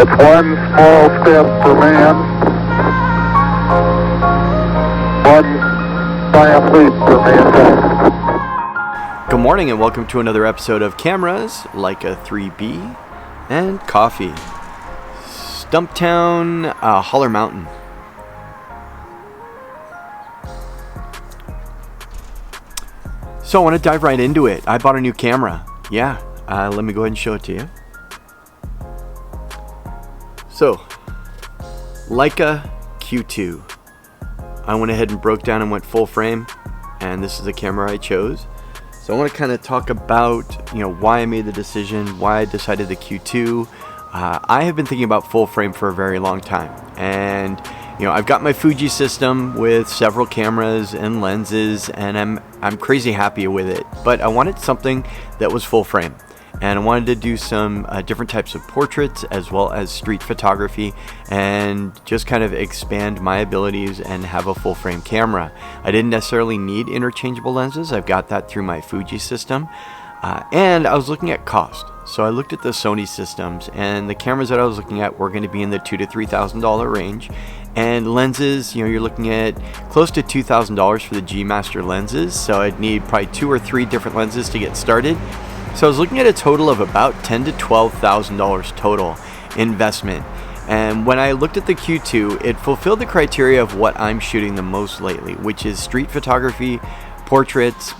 It's one small step for man, one giant leap for mankind. Good morning and welcome to another episode of Cameras, Leica 3B, and Coffee. Stumptown, Holler Mountain. So I want to dive right into it. I bought a new camera. Yeah, let me go ahead and show it to you. So, Leica Q2. I went ahead and broke down and went full frame, and this is the camera I chose. So I want to kind of talk about, why I made the decision, why I decided the Q2. I have been thinking about full frame for a very long time, and I've got my Fuji system with several cameras and lenses, and I'm crazy happy with it. But I wanted something that was full frame, and I wanted to do some different types of portraits as well as street photography, and just kind of expand my abilities and have a full frame camera. I didn't necessarily need interchangeable lenses. I've got that through my Fuji system, and I was looking at cost. So I looked at the Sony systems, and the cameras that I was looking at were going to be in the $2,000 to $3,000 range. And lenses, you're looking at close to $2,000 for the G Master lenses. So I'd need probably 2 or 3 different lenses to get started. So I was looking at a total of about $10,000 to $12,000 total investment. And when I looked at the Q2, it fulfilled the criteria of what I'm shooting the most lately, which is street photography, portraits,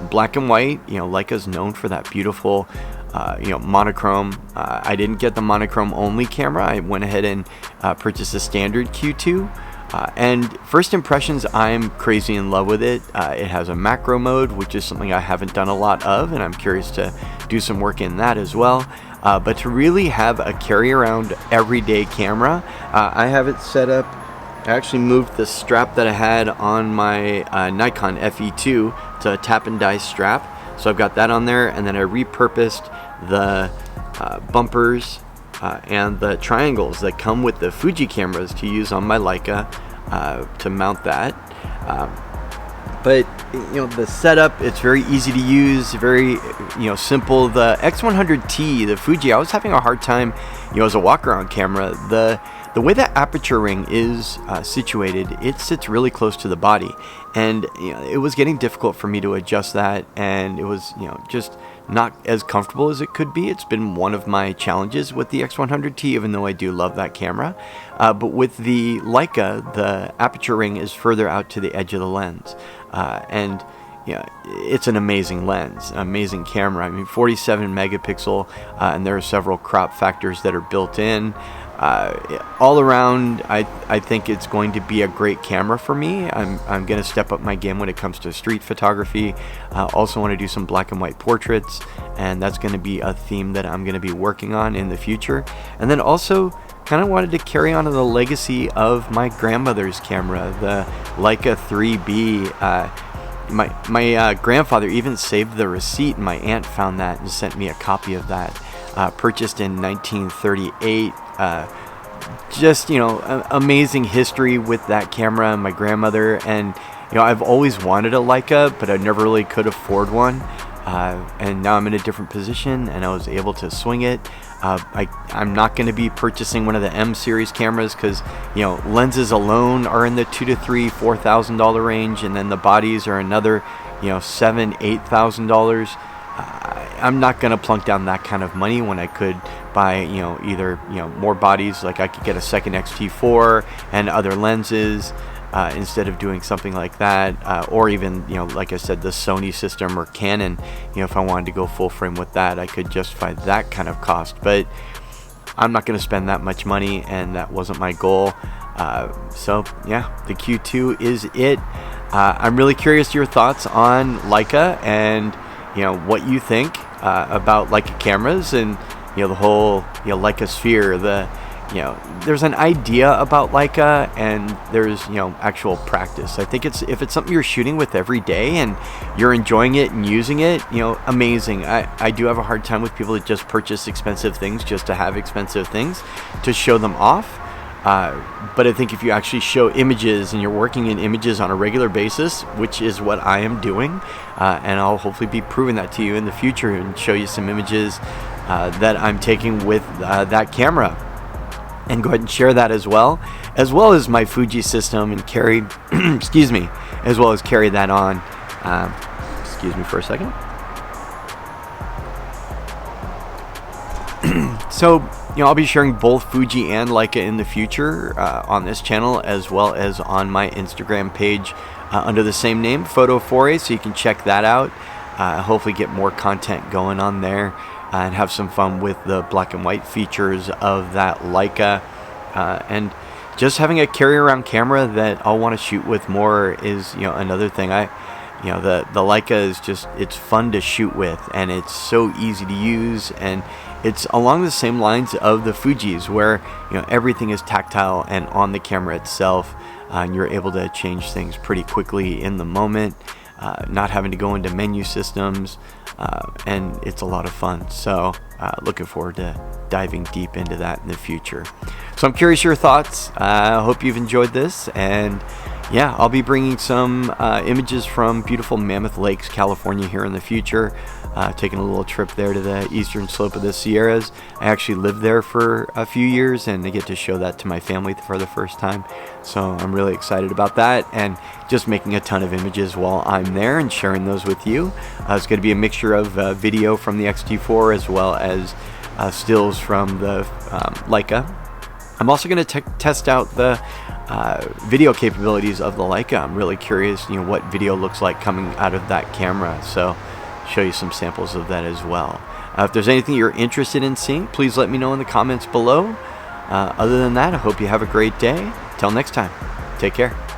black and white. Leica's known for that beautiful monochrome. I didn't get the monochrome only camera. I went ahead and purchased a standard Q2. And first impressions, I'm crazy in love with it. It has a macro mode, which is something I haven't done a lot of, and I'm curious to do some work in that as well. But to really have a carry around everyday camera, I have it set up. I actually moved the strap that I had on my Nikon FE2 to a tap and die strap. So I've got that on there, and then I repurposed the bumpers and the triangles that come with the Fuji cameras to use on my Leica to mount that. But the setup, it's very easy to use, very simple. The X100T, the Fuji, I was having a hard time as a walk around camera. The way that aperture ring is situated, it sits really close to the body, and it was getting difficult for me to adjust that, and it was just not as comfortable as it could be. It's been one of my challenges with the X100T, even though I do love that camera. But with the Leica, the aperture ring is further out to the edge of the lens, and it's an amazing lens, amazing camera. 47 megapixel, and there are several crop factors that are built in. All around, I think it's going to be a great camera for me. I'm going to step up my game when it comes to street photography. Also want to do some black and white portraits, and that's going to be a theme that I'm going to be working on in the future. And then also kind of wanted to carry on the legacy of my grandmother's camera, the Leica 3B. My grandfather even saved the receipt, and my aunt found that and sent me a copy of that. Purchased in 1938. Just amazing history with that camera and my grandmother. And I've always wanted a Leica, but I never really could afford one. And now I'm in a different position, and I was able to swing it. I'm not going to be purchasing one of the M series cameras because lenses alone are in the $2,000 to $4,000 range, and then the bodies are another $7,000 to $8,000. I'm not going to plunk down that kind of money when I could buy either more bodies, like I could get a second X-T4 and other lenses instead of doing something like that, or even like I said, the Sony system or Canon. If I wanted to go full frame with that, I could justify that kind of cost, but I'm not going to spend that much money, and that wasn't my goal. So yeah, the Q2 is it. I'm really curious your thoughts on Leica, and what you think about Leica cameras, and the whole Leica sphere. There's an idea about Leica, and there's actual practice. I think if it's something you're shooting with every day and you're enjoying it and using it, amazing. I do have a hard time with people that just purchase expensive things just to have expensive things to show them off. But I think if you actually show images and you're working in images on a regular basis, which is what I am doing, and I'll hopefully be proving that to you in the future and show you some images that I'm taking with that camera. and go ahead and share that as well as my Fuji system, and carry excuse me, as well as carry that on. Excuse me for a second. So, I'll be sharing both Fuji and Leica in the future on this channel, as well as on my Instagram page under the same name, Photo Foray, so you can check that out. Hopefully get more content going on there and have some fun with the black and white features of that Leica. And just having a carry around camera that I'll want to shoot with more is, another thing. The Leica is just, it's fun to shoot with, and it's so easy to use, and it's along the same lines of the Fujis, where everything is tactile and on the camera itself, and you're able to change things pretty quickly in the moment, not having to go into menu systems, and it's a lot of fun. So looking forward to diving deep into that in the future. So I'm curious your thoughts. I hope you've enjoyed this, and yeah, I'll be bringing some images from beautiful Mammoth Lakes, California here in the future. Taking a little trip there to the eastern slope of the Sierras. I actually lived there for a few years, and I get to show that to my family for the first time. So I'm really excited about that, and just making a ton of images while I'm there and sharing those with you. It's going to be a mixture of video from the X-T4 as well as stills from the Leica. I'm also going to test out the video capabilities of the Leica. I'm really curious, what video looks like coming out of that camera. So show you some samples of that as well. If there's anything you're interested in seeing, please let me know in the comments below. Other than that, I hope you have a great day. Till next time, take care.